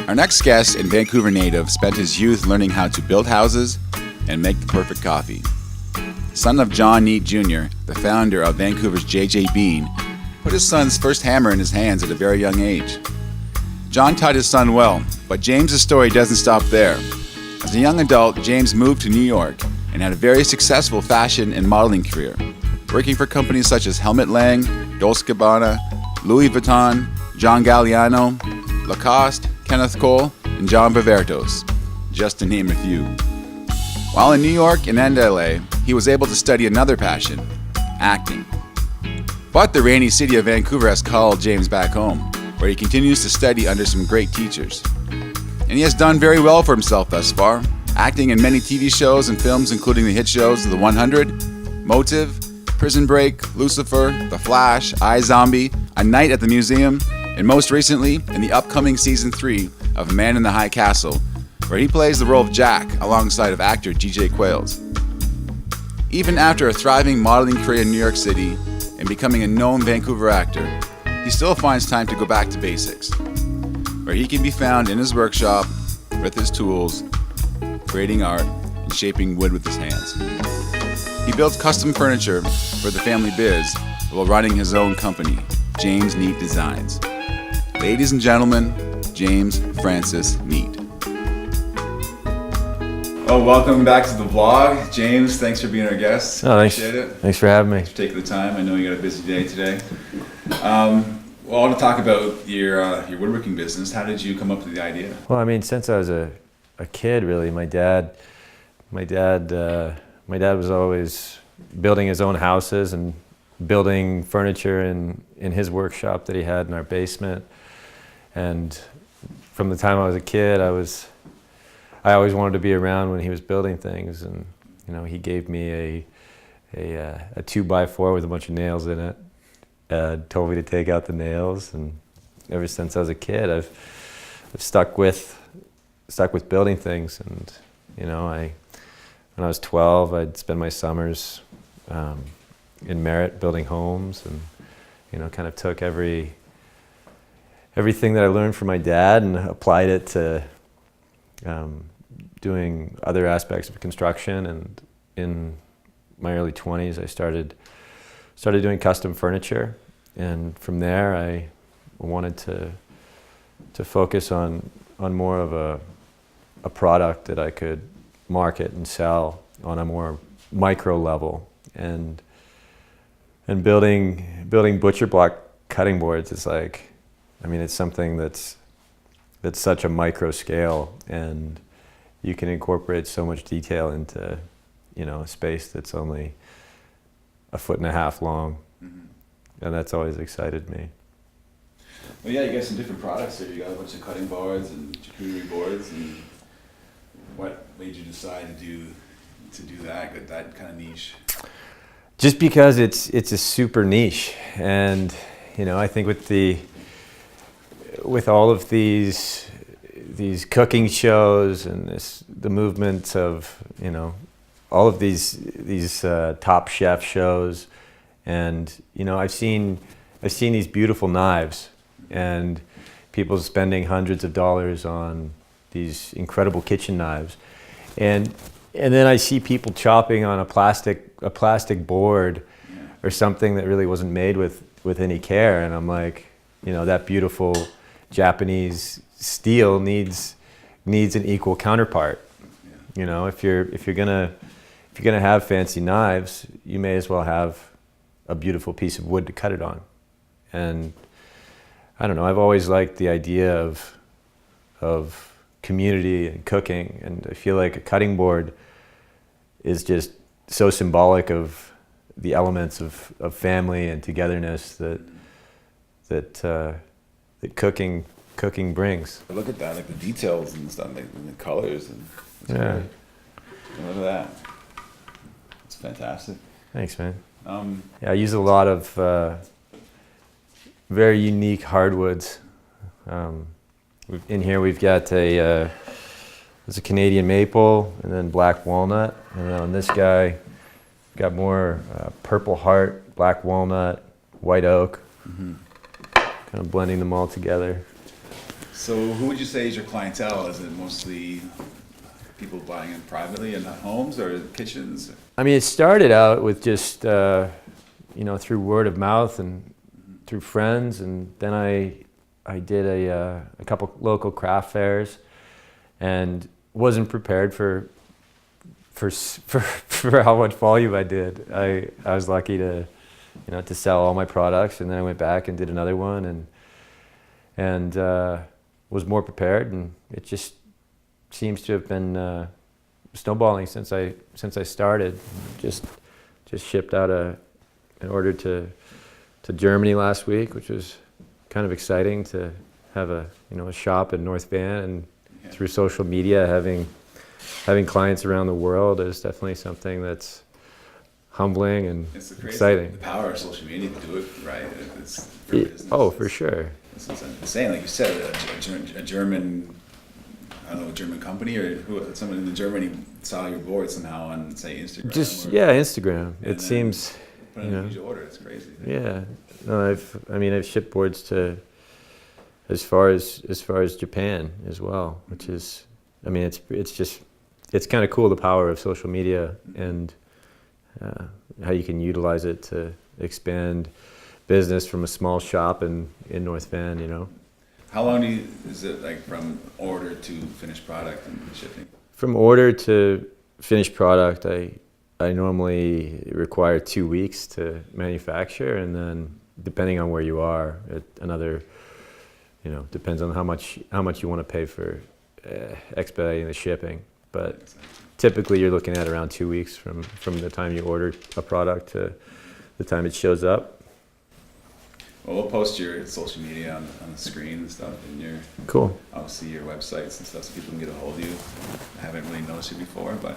Our next guest and Vancouver native spent his youth learning how to build houses and make the perfect coffee. Son of John Neate Jr., the founder of Vancouver's JJ Bean, put his son's first hammer in his hands at a very young age. John taught his son well, but James's story doesn't stop there. As a young adult, James moved to New York and had a very successful fashion and modeling career, working for companies such as Helmut Lang, Dolce & Gabbana, Louis Vuitton, John Galliano, Lacoste, Kenneth Cole, and John Vivertos, just to name a few. While in New York and LA, he was able to study another passion, acting. But the rainy city of Vancouver has called James back home, where he continues to study under some great teachers. And he has done very well for himself thus far, acting in many TV shows and films including the hit shows The 100, Motive, Prison Break, Lucifer, The Flash, iZombie, A Night at the Museum, and most recently in the upcoming Season 3 of Man in the High Castle, where he plays the role of Jack alongside of actor G.J. Quayles. Even after a thriving modeling career in New York City and becoming a known Vancouver actor, he still finds time to go back to basics, where he can be found in his workshop with his tools, creating art and shaping wood with his hands. He builds custom furniture for the family biz while running his own company, James Neate Designs. Ladies and gentlemen, James Francis Neate. Oh, welcome back to the vlog. James, thanks for being our guest. Oh, thanks. Appreciate it. Thanks for having me. Thanks for taking the time. I know you got a busy day today. Well, I want to talk about your woodworking business. How did you come up with the idea? Well, I mean, since I was a kid, really, my dad was always building his own houses and building furniture in his workshop that he had in our basement. And from the time I was a kid, I always wanted to be around when he was building things. And you know, he gave me a 2x4 with a bunch of nails in it. Told me to take out the nails, and ever since I was a kid, I've stuck with building things. And you know, when I was 12, I'd spend my summers in Merritt building homes, and you know, kind of took everything that I learned from my dad and applied it to doing other aspects of construction. And in my early 20s, I started doing custom furniture, and from there I wanted to focus on more of a product that I could market and sell on a more micro level. And building butcher block cutting boards is like, I mean, it's something that's such a micro scale, and you can incorporate so much detail into, you know, a space that's only 1.5 feet long. Mm-hmm. And that's always excited me. Well, yeah, you got some different products here. You got a bunch of cutting boards and charcuterie boards. And what made you decide to do that kind of niche? Just because it's a super niche, and you know, I think with all of these cooking shows and the movement of, you know, all of these Top Chef shows, and you know, I've seen these beautiful knives and people spending hundreds of dollars on these incredible kitchen knives, and then I see people chopping on a plastic board or something that really wasn't made with any care, and I'm like, you know, that beautiful Japanese steel needs an equal counterpart. Yeah. You know, if you're gonna have fancy knives, you may as well have a beautiful piece of wood to cut it on. And I don't know, I've always liked the idea of community and cooking, and I feel like a cutting board is just so symbolic of the elements of family and togetherness that cooking brings. Look at that, like the details and stuff, like and the colors, and yeah, great. Look at that. It's fantastic. Thanks, man. Yeah, I use a lot of very unique hardwoods. In here we've got there's a Canadian maple, and then black walnut, and then on this guy we've got more purple heart, black walnut, white oak. Mm-hmm. Kind of blending them all together. So who would you say is your clientele? Is it mostly people buying it privately in homes or kitchens? I mean, it started out with just, through word of mouth and through friends, and then I did a couple local craft fairs, and wasn't prepared for how much volume I did. I was lucky to sell all my products, and then I went back and did another one, and was more prepared, and it just seems to have been snowballing since I started. Just shipped out an order to Germany last week, which was kind of exciting to have a shop in North Van, and through social media having clients around the world is definitely something that's humbling and exciting. The power of social media to do it, right? It's for business. Oh, for sure. It's insane, like you said, a German, I don't know, a German company or someone in Germany saw your board somehow on, say, Instagram. Instagram. It seems. Put in a huge order. It's crazy. Yeah. No, I've shipped boards to as far as Japan as well, which is, it's kind of cool, the power of social media and how you can utilize it to expand business from a small shop in North Van, How long is it like from order to finished product and shipping? From order to finished product, I normally require 2 weeks to manufacture, and then depending on where you are, another, depends on how much you want to pay for expediting the shipping. But typically you're looking at around 2 weeks from the time you order a product to the time it shows up. Well, we'll post your social media on the screen and stuff, and cool. Obviously your websites and stuff, so people can get a hold of you. I haven't really noticed you before, but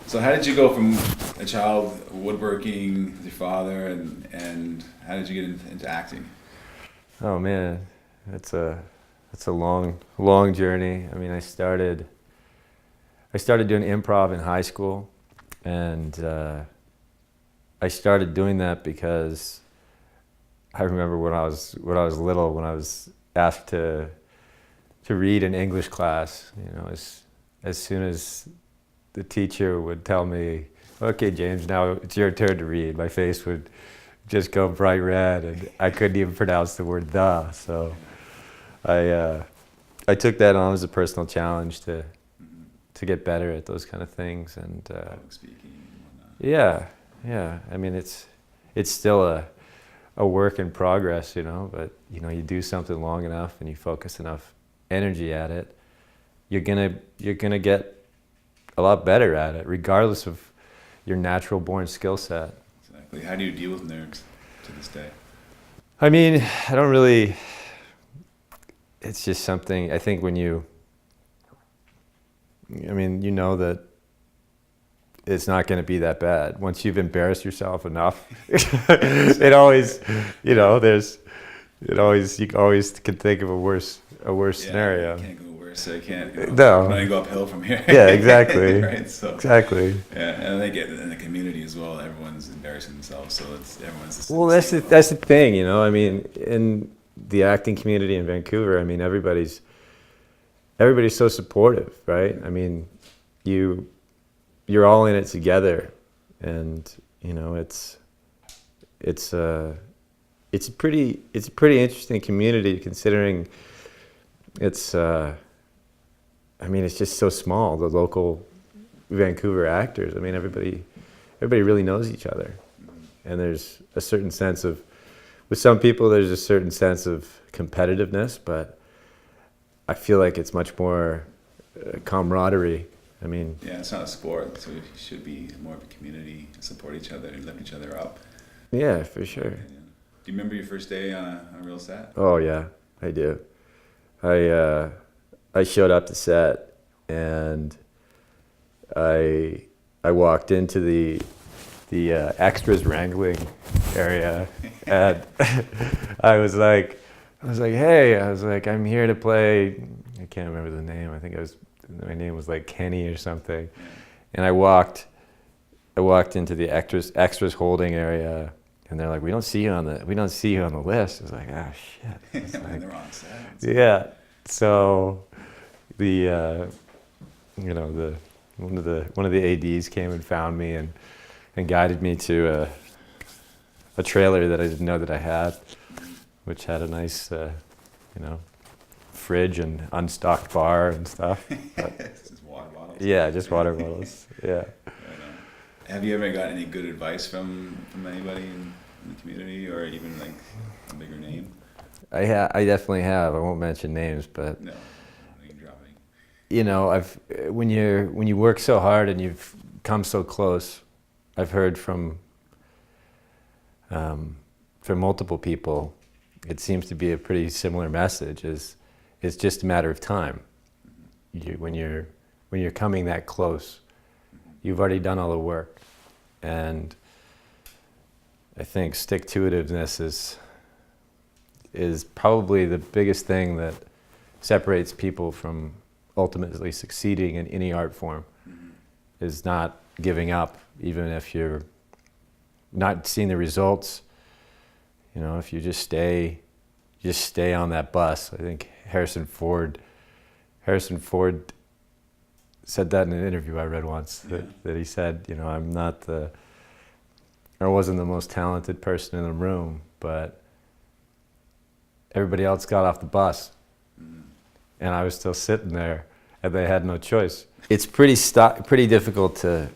so how did you go from a child woodworking with your father, and how did you get into acting? Oh man, it's a long journey. I mean, I started doing improv in high school, and I started doing that because I remember when I was little, when I was asked to read in English class, as soon as the teacher would tell me, "Okay, James, now it's your turn to read," my face would just go bright red, and I couldn't even pronounce the word "the." So I took that on as a personal challenge to get better at those kind of things, and public speaking and whatnot. yeah. I mean, it's still a work in progress, but you do something long enough and you focus enough energy at it, you're gonna get a lot better at it, regardless of your natural born skill set. Exactly. How do you deal with nerves to this day? I mean, I don't really. It's just something, I think when that it's not going to be that bad. Once you've embarrassed yourself enough, you always can think of a worse scenario. You can't go worse. I can't. No. I'm gonna go uphill from here. Yeah, exactly. Right. So. Exactly. Yeah, and I think in the community as well, everyone's embarrassing themselves. So everyone's. The same. Well, that's the thing, I mean, in the acting community in Vancouver, I mean, everybody's so supportive, right? I mean, you're all in it together, and it's a pretty interesting community, considering it's it's just so small, the local Vancouver actors. I mean, everybody really knows each other, and there's a certain sense of, with some people there's a certain sense of competitiveness, but I feel like it's much more camaraderie. I mean, yeah, it's not a sport, so it should be more of a community, support each other and lift each other up. Yeah, for sure. Do you remember your first day on a real set? Oh yeah, I do. I showed up to set, and I walked into the extras wrangling area, and I was like, hey, I'm here to play. I can't remember the name. I think my name was like Kenny or something. Yeah. And I walked into the extras holding area, and they're like, we don't see you on the list. I was like, oh shit. I'm in the wrong set. Yeah. So the you know, one of the ADs came and found me and guided me to a trailer that I didn't know that I had, which had a nice you know, fridge and unstocked bar and stuff. Just water bottles. Yeah, just water bottles. Yeah. Have you ever got any good advice from anybody in the community, or even like a bigger name? I definitely have. I won't mention names, but No, you can drop it. you know, when you work so hard and you've come so close, I've heard from multiple people, it seems to be a pretty similar message. It's just a matter of time. When you're coming that close, you've already done all the work, and I think stick-to-itiveness is probably the biggest thing that separates people from ultimately succeeding in any art form. Is not giving up, even if you're not seeing the results. You know, if you just stay on that bus. I think Harrison Ford said that in an interview I read once, that he said, you know, I wasn't the most talented person in the room, but everybody else got off the bus, and I was still sitting there, and they had no choice. It's pretty difficult to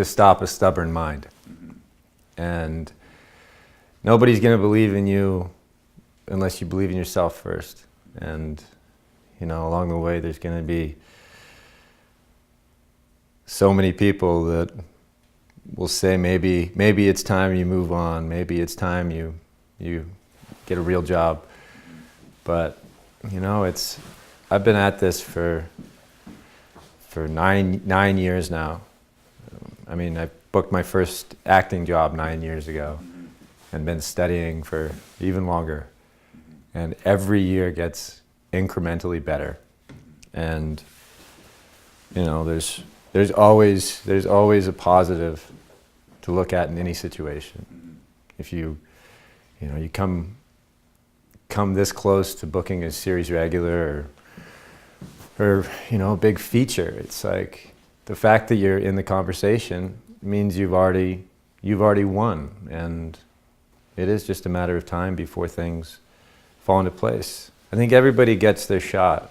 stop a stubborn mind, and nobody's going to believe in you unless you believe in yourself first. And you know, along the way, there's going to be so many people that will say, maybe it's time you move on. Maybe it's time you get a real job. But you know, I've been at this for 9 years now. I mean, I booked my first acting job 9 years ago, and been studying for even longer. And every year gets incrementally better. And you know, there's always a positive to look at in any situation. If you come this close to booking a series regular or you know, a big feature, it's like the fact that you're in the conversation means you've already won, and it is just a matter of time before things fall into place. I think everybody gets their shot.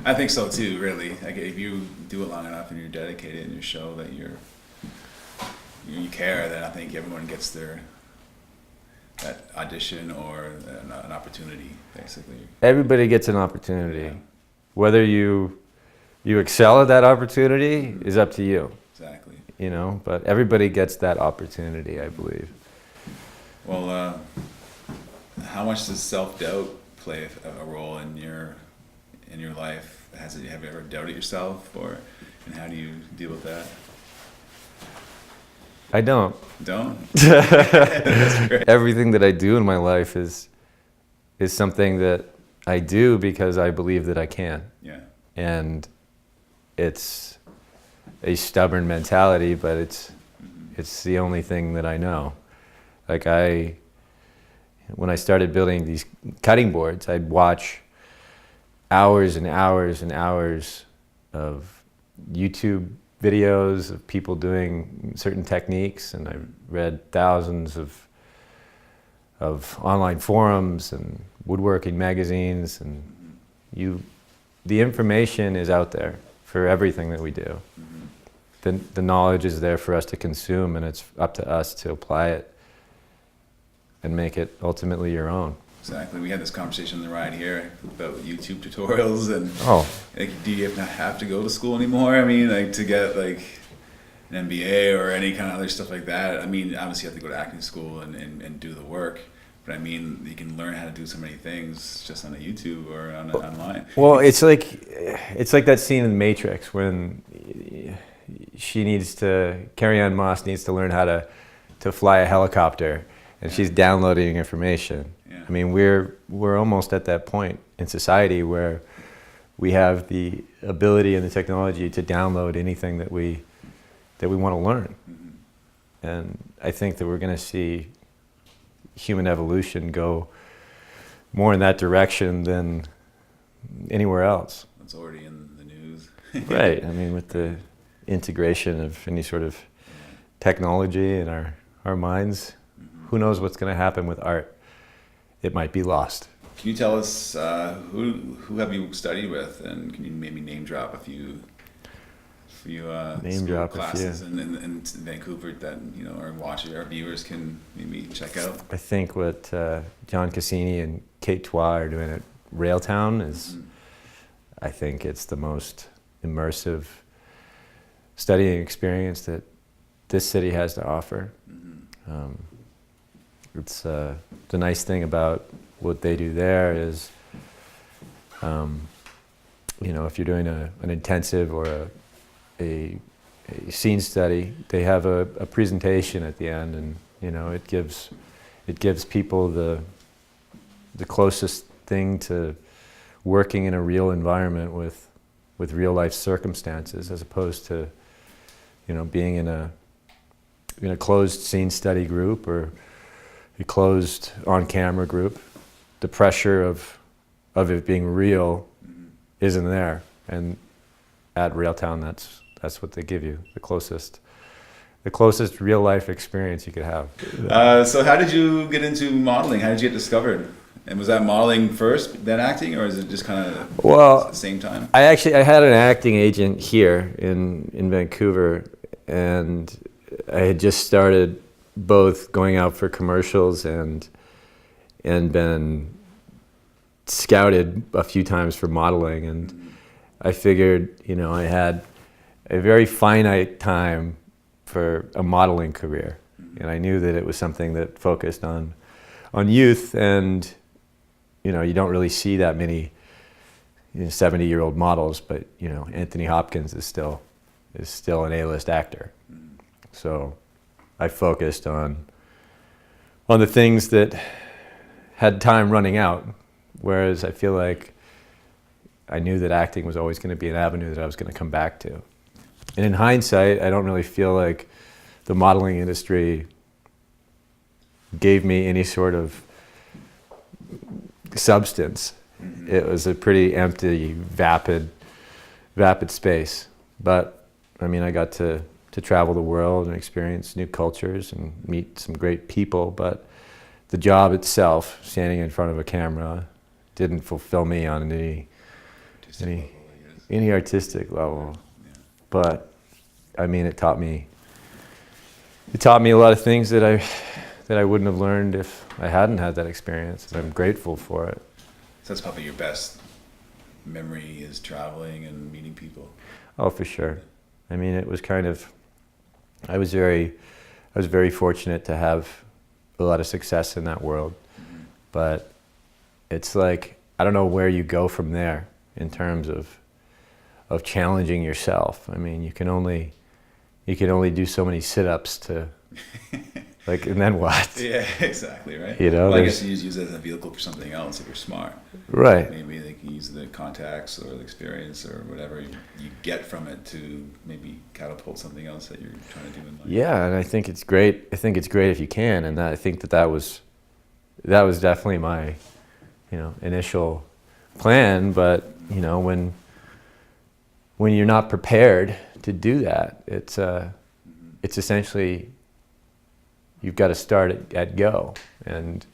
I think so too, really. Like, if you do it long enough and you're dedicated and you show that you care, then I think everyone gets that audition or an opportunity, basically. Everybody gets an opportunity. Yeah. Whether you excel at that opportunity is up to you. Exactly. You know, but everybody gets that opportunity, I believe. Well, how much does self-doubt play a role in your life? Have you ever doubted yourself, and how do you deal with that? I don't. Don't? That's great. Everything that I do in my life is something that I do because I believe that I can. Yeah. And it's a stubborn mentality, but it's the only thing that I know. Like when I started building these cutting boards, I'd watch hours and hours and hours of YouTube videos of people doing certain techniques, and I read thousands of online forums and woodworking magazines, and the information is out there for everything that we do. The knowledge is there for us to consume, and it's up to us to apply it and make it ultimately your own. Exactly. We had this conversation on the ride here about YouTube tutorials, and like, do you not have to go to school anymore? I mean, like, to get like an MBA or any kind of other stuff like that. I mean, obviously you have to go to acting school and do the work, but I mean, you can learn how to do so many things just on a YouTube or online. Well, it's like that scene in The Matrix when Carrie-Anne Moss needs to learn how to fly a helicopter, and she's downloading information. Yeah. I mean, we're almost at that point in society where we have the ability and the technology to download anything that we want to learn. And I think that we're going to see human evolution go more in that direction than anywhere else. It's already in the news. Right. I mean, with the integration of any sort of technology in our minds, who knows what's going to happen with art? It might be lost. Can you tell us who have you studied with, and can you maybe name drop a few classes in Vancouver that our watchers, our viewers can maybe check out? I think what John Cassini and Kate Twa are doing at Railtown is, I think it's the most immersive studying experience that this city has to offer. It's the nice thing about what they do there is, if you're doing an intensive or a scene study, they have a presentation at the end, and it gives people the closest thing to working in a real environment with real life circumstances, as opposed to being in a closed scene study group or a closed on camera group. The pressure of it being real isn't there, and at Railtown that's what they give you, the closest real life experience you could have. So how did you get into modeling? How did you get discovered? And was that modeling first, then acting, or is it just kind of at the same time? I had an acting agent here in Vancouver, and I had just started both going out for commercials and been scouted a few times for modeling, and I figured I had a very finite time for a modeling career, and I knew that it was something that focused on youth, and you don't really see that many 70-year-old models, but Anthony Hopkins is still an A-list actor. So I focused on the things that had time running out, whereas I feel like I knew that acting was always going to be an avenue that I was going to come back to. And in hindsight, I don't really feel like the modeling industry gave me any sort of substance. It was a pretty empty, vapid space. But I mean, I got to travel the world and experience new cultures and meet some great people, but the job itself, standing in front of a camera, didn't fulfill me on any artistic level. Yeah. But I mean, it taught me a lot of things that I wouldn't have learned if I hadn't had that experience, and I'm grateful for it. So that's probably your best memory, is traveling and meeting people. Oh, for sure. I mean, it was kind of, I was very fortunate to have a lot of success in that world, but it's like, I don't know where you go from there in terms of challenging yourself. I mean, you can only do so many sit-ups to, like, and then what? Yeah, exactly, right? Well, I guess you use it as a vehicle for something else if you're smart. Right. Maybe they can use the contacts or the experience or whatever you get from it to maybe catapult something else that you're trying to do in life. Yeah, and I think it's great. I think it's great if you can, and I think that was definitely my, initial plan. But when you're not prepared to do that, it's essentially, you've got to start at go. And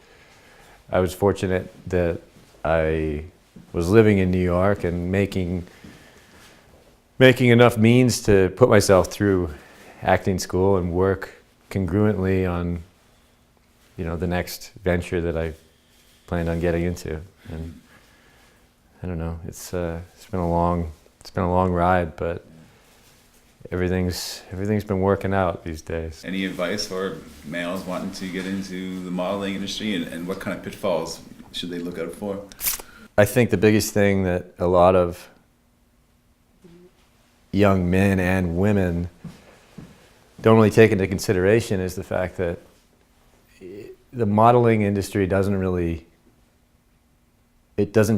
I was fortunate that I was living in New York and making enough means to put myself through acting school and work congruently on, the next venture that I planned on getting into. And I don't know, it's been a long ride, but everything's been working out these days. Any advice for males wanting to get into the modeling industry, and what kind of pitfalls should they look out for? I think the biggest thing that a lot of young men and women don't really take into consideration is the fact that the modeling industry doesn't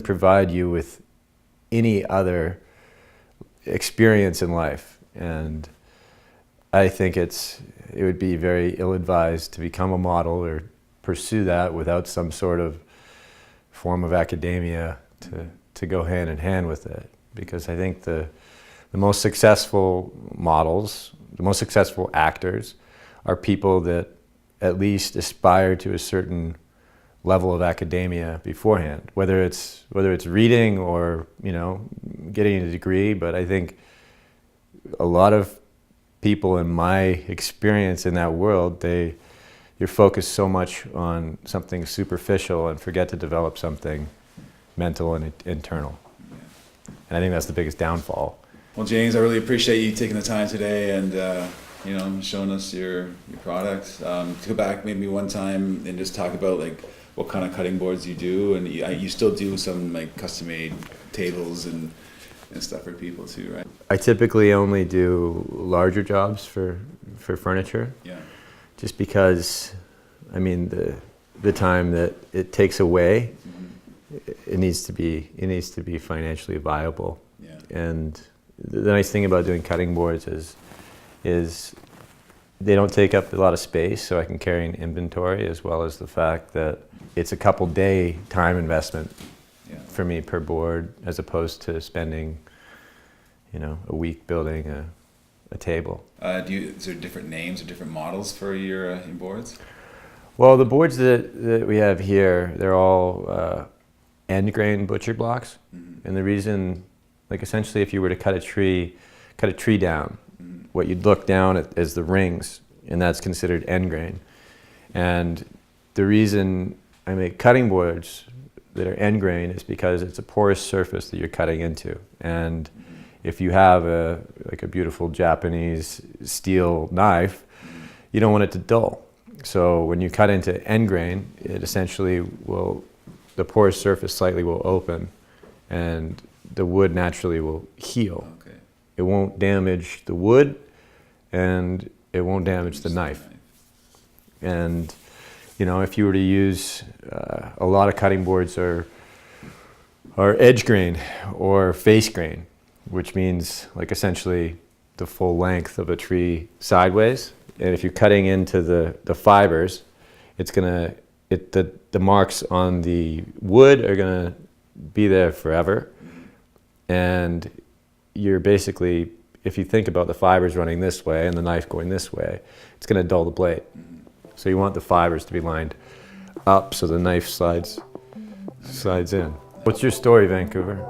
provide you with any other experience in life. And I think it would be very ill-advised to become a model or pursue that without some sort of form of academia to go hand in hand with it, because I think the most successful models, the most successful actors are people that at least aspire to a certain level of academia beforehand, whether it's reading or, you know, getting a degree. But I think a lot of people in my experience in that world, you're focused so much on something superficial and forget to develop something mental and internal. And I think that's the biggest downfall. Well, James, I really appreciate you taking the time today and you know, showing us your product. Go back maybe one time and just talk about like what kind of cutting boards you do, and you still do some like custom-made tables and stuff for people too, right? I typically only do larger jobs for furniture. Yeah. Just because, I mean, the time that it takes away, it needs to be financially viable. Yeah. And the nice thing about doing cutting boards is they don't take up a lot of space, so I can carry an inventory, as well as the fact that it's a couple day time investment for me per board, as opposed to spending, you know, a week building a table. Is there different names or different models for your boards? Well, the boards that we have here, they're all end grain butcher blocks. And the reason, like essentially if you were to cut a tree down, what you'd look down at is the rings, and that's considered end grain. And the reason I make cutting boards that are end grain is because it's a porous surface that you're cutting into. And if you have a beautiful Japanese steel knife, you don't want it to dull. So when you cut into end grain, it essentially the porous surface slightly will open, and the wood naturally will heal. Okay. It won't damage the wood, and it won't damage the knife. And you know, if you were to use a lot of cutting boards are edge grain or face grain, which means like essentially the full length of a tree sideways. And if you're cutting into the fibers, the marks on the wood are gonna be there forever. And you're basically, if you think about the fibers running this way and the knife going this way, it's gonna dull the blade. So you want the fibers to be lined up so the knife slides in. What's your story, Vancouver?